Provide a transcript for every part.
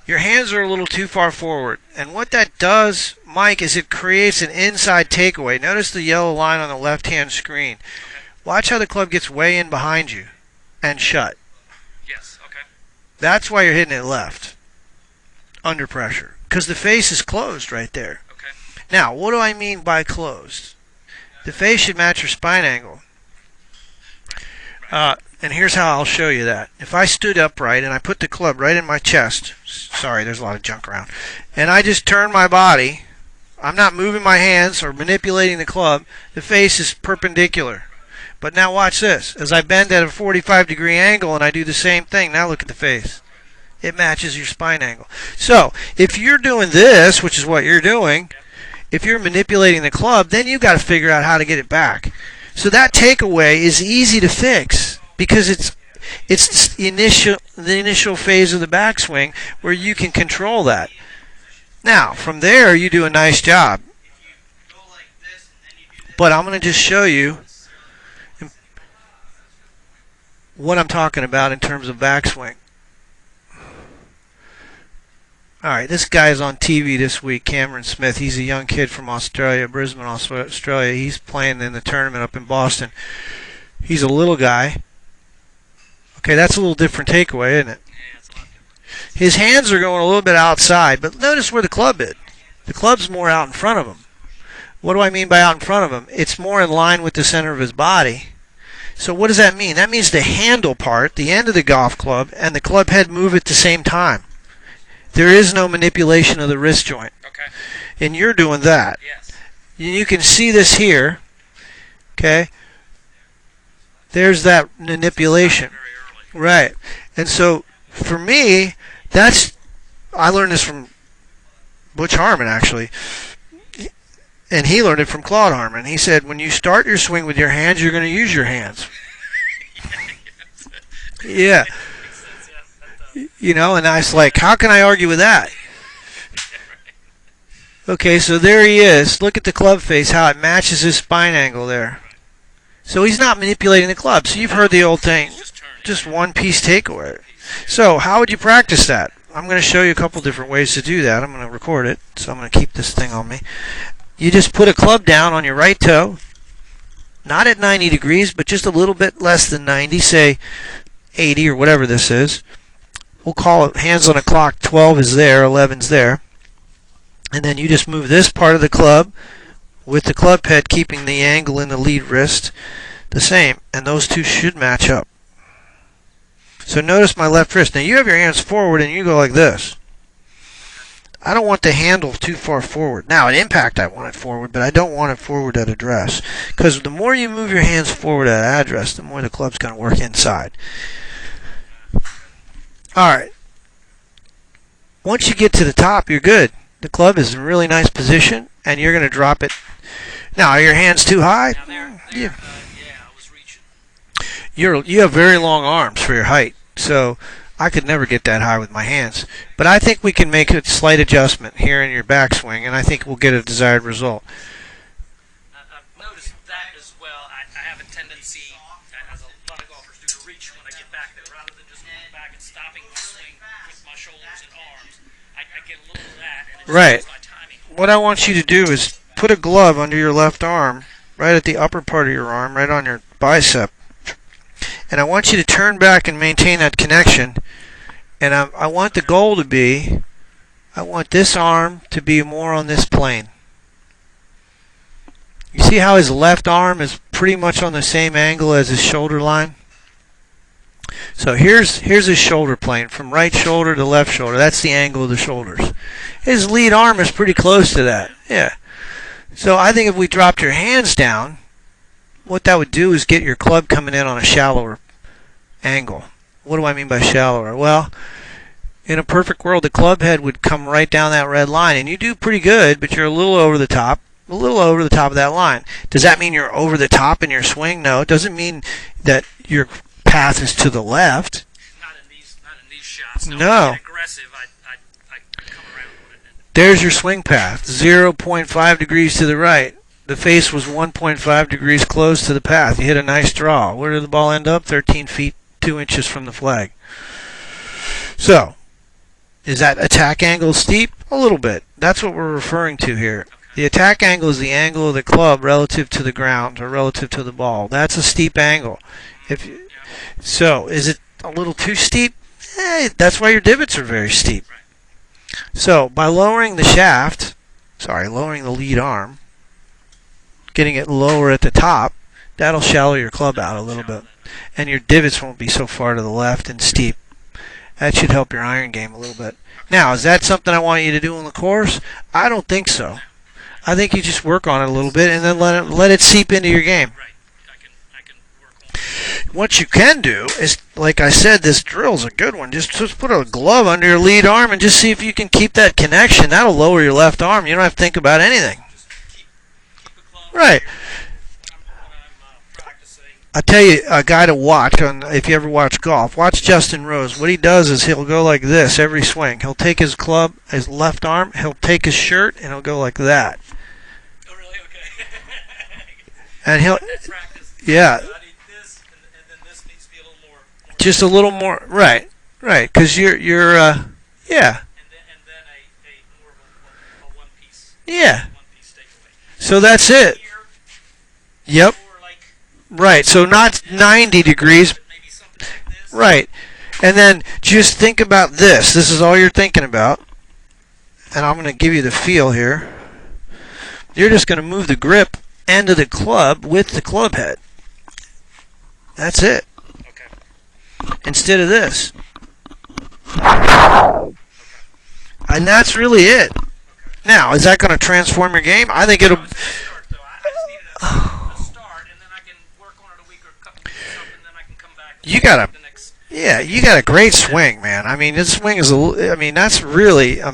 your hands are a little too far forward. And what that does, Mike, is it creates an inside takeaway. Notice the yellow line on the left-hand screen. Watch how the club gets way in behind you and shut. Yes, okay. That's why you're hitting it left, under pressure, because the face is closed right there. Okay. Now, what do I mean by closed? The face should match your spine angle. And here's how I'll show you that. If I stood upright and I put the club right in my chest, sorry, there's a lot of junk around, and I just turn my body, I'm not moving my hands or manipulating the club, the face is perpendicular. But now watch this. As I bend at a 45-degree angle and I do the same thing, now look at the face. It matches your spine angle. So, if you're doing this, which is what you're doing, if you're manipulating the club, then you've got to figure out how to get it back. So that takeaway is easy to fix because it's the initial phase of the backswing where you can control that. Now, from there, you do a nice job. But I'm going to just show you what I'm talking about in terms of backswing. Alright, this guy's on TV this week, Cameron Smith. He's a young kid from Australia, Brisbane, Australia. He's playing in the tournament up in Boston. He's a little guy. Okay, that's a little different takeaway, isn't it? Yeah, it's a lot different. His hands are going a little bit outside, but notice where the club is. The club's more out in front of him. What do I mean by out in front of him? It's more in line with the center of his body. So what does that mean? That means the handle part, the end of the golf club, and the club head move at the same time. There is no manipulation of the wrist joint. Okay. And you're doing that. Yes. You can see this here. Okay. There's that manipulation. Very early. Right. And so for me, I learned this from Butch Harmon actually. And he learned it from Claude Harmon. He said when you start your swing with your hands, you're going to use your hands. Yeah. You know, and I was like, how can I argue with that? Okay, so there he is. Look at the club face, how it matches his spine angle there. So he's not manipulating the club. So you've heard the old thing, just one piece takeaway. So how would you practice that? I'm going to show you a couple different ways to do that. I'm going to record it, so I'm going to keep this thing on me. You just put a club down on your right toe, not at 90 degrees, but just a little bit less than 90, say 80 or whatever this is. We'll call it hands on a clock, 12 is there, 11's there. And then you just move this part of the club with the club head keeping the angle in the lead wrist the same. And those two should match up. So notice my left wrist. Now you have your hands forward and you go like this. I don't want the handle too far forward. Now at impact I want it forward, but I don't want it forward at address. Because the more you move your hands forward at address, the more the club's going to work inside. Alright, once you get to the top, you're good. The club is in a really nice position, and you're going to drop it. Now, are your hands too high? Now Yeah. I was reaching. You have very long arms for your height, so I could never get that high with my hands. But I think we can make a slight adjustment here in your backswing, and I think we'll get a desired result. I've noticed that as well. I have a tendency, as a lot of golfers do, to reach when I get back there. Rather than just going back and stopping my swing with my shoulders and arms, I get a little of that, and it Right. my timing. What I want you to do is put a glove under your left arm, right at the upper part of your arm, right on your bicep. And I want you to turn back and maintain that connection. And I want the goal to be, I want this arm to be more on this plane. You see how his left arm is pretty much on the same angle as his shoulder line? So here's his shoulder plane, from right shoulder to left shoulder. That's the angle of the shoulders. His lead arm is pretty close to that. Yeah. So I think if we dropped your hands down, what that would do is get your club coming in on a shallower angle. What do I mean by shallower? Well, in a perfect world, the club head would come right down that red line, and you do pretty good, but you're a little over the top of that line. Does that mean you're over the top in your swing? No, it doesn't mean that your path is to the left. Not in these shots. No. When I get aggressive, I come around with it. There's your swing path, 0.5 degrees to the right. The face was 1.5 degrees close to the path. You hit a nice draw. Where did the ball end up? 13 feet, 2 inches from the flag. So, Is that attack angle steep? A little bit. That's what we're referring to here. The attack angle is the angle of the club relative to the ground or relative to the ball. That's a steep angle. So, is it a little too steep? That's why your divots are very steep. So, by lowering the shaft, lowering the lead arm, getting it lower at the top, that'll shallow your club out a little bit. And your divots won't be so far to the left and steep. That should help your iron game a little bit. Now, is that something I want you to do on the course? I don't think so. I think you just work on it a little bit and then let it seep into your game. I can work on it. What you can do is, like I said, this drill's a good one. Just put a glove under your lead arm and just see if you can keep that connection. That'll lower your left arm. You don't have to think about anything. Just keep the club Right. I tell you, a guy to watch, if you ever watch golf, watch Justin Rose. What he does is he'll go like this every swing. He'll take his club, his left arm, he'll take his shirt, and he'll go like that. Oh, really? Okay. And he'll, practice. yeah. I need this, and then this needs to be a little more. Just a little more, right, because you're, And then a more of a one piece. yeah. One piece takeaway. So that's it. Here, Yep. or like Right. So not 90 degrees. maybe something like this. Right. And then just think about this. This is all you're thinking about. And I'm going to give you the feel here. You're just going to move the grip end of the club with the club head. That's it. Okay. Instead of this. And that's really it. Now, is that going to transform your game? I think it'll. I just needed a start, and then I can work on it a week or a couple weeks or something, then I can come back. You got the next. you got a great swing, man. I mean, this swing is that's really a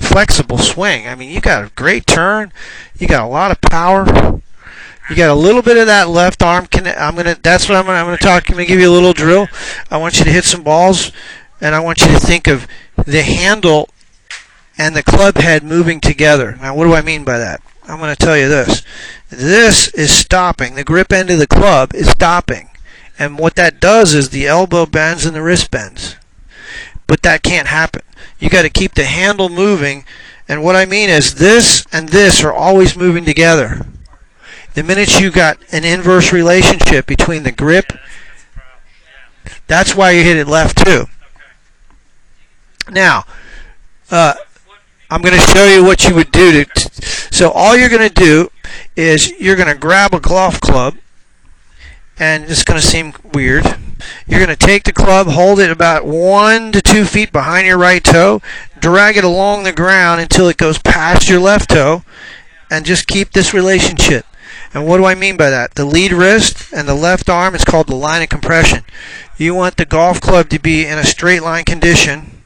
flexible swing. I mean, you got a great turn. You got a lot of power. You got a little bit of that left arm. That's what I'm gonna talk. I'm gonna give you a little drill. I want you to hit some balls, and I want you to think of the handle and the club head moving together. Now, what do I mean by that? I'm going to tell you this. This is stopping. The grip end of the club is stopping. And what that does is the elbow bends and the wrist bends. But that can't happen. You got to keep the handle moving. And what I mean is this and this are always moving together. The minute you got an inverse relationship between the grip, that's why you hit it left too. Now, I'm going to show you what you would do. So all you're going to do is you're going to grab a golf club, and it's going to seem weird. You're going to take the club, hold it about 1 to 2 feet behind your right toe, drag it along the ground until it goes past your left toe, and just keep this relationship. And what do I mean by that? The lead wrist and the left arm is called the line of compression. You want the golf club to be in a straight line condition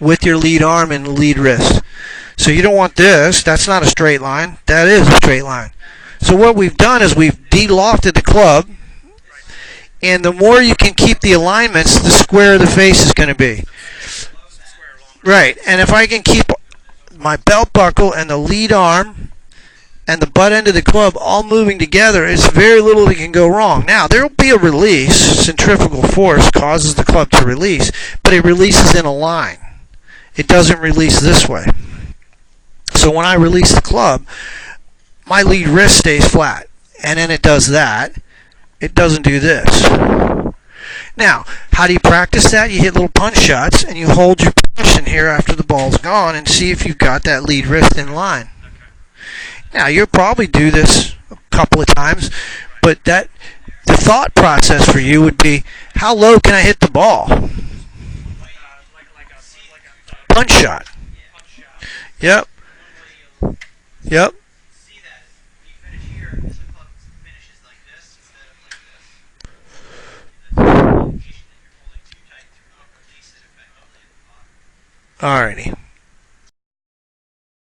with your lead arm and the lead wrist. So you don't want this. That's not a straight line. That is a straight line. So what we've done is we've de-lofted the club, and the more you can keep the alignments, the squarer the face is going to be. Right. And if I can keep my belt buckle and the lead arm and the butt end of the club all moving together, it's very little that can go wrong. Now, there will be a release. Centrifugal force causes the club to release, but it releases in a line. It doesn't release this way. So when I release the club, my lead wrist stays flat. And then it does that. It doesn't do this. Now, how do you practice that? You hit little punch shots, and you hold your position here after the ball's gone and see if you've got that lead wrist in line. Now, you'll probably do this a couple of times, but the thought process for you would be, how low can I hit the ball? Punch shot. Yep. Yep. Alrighty.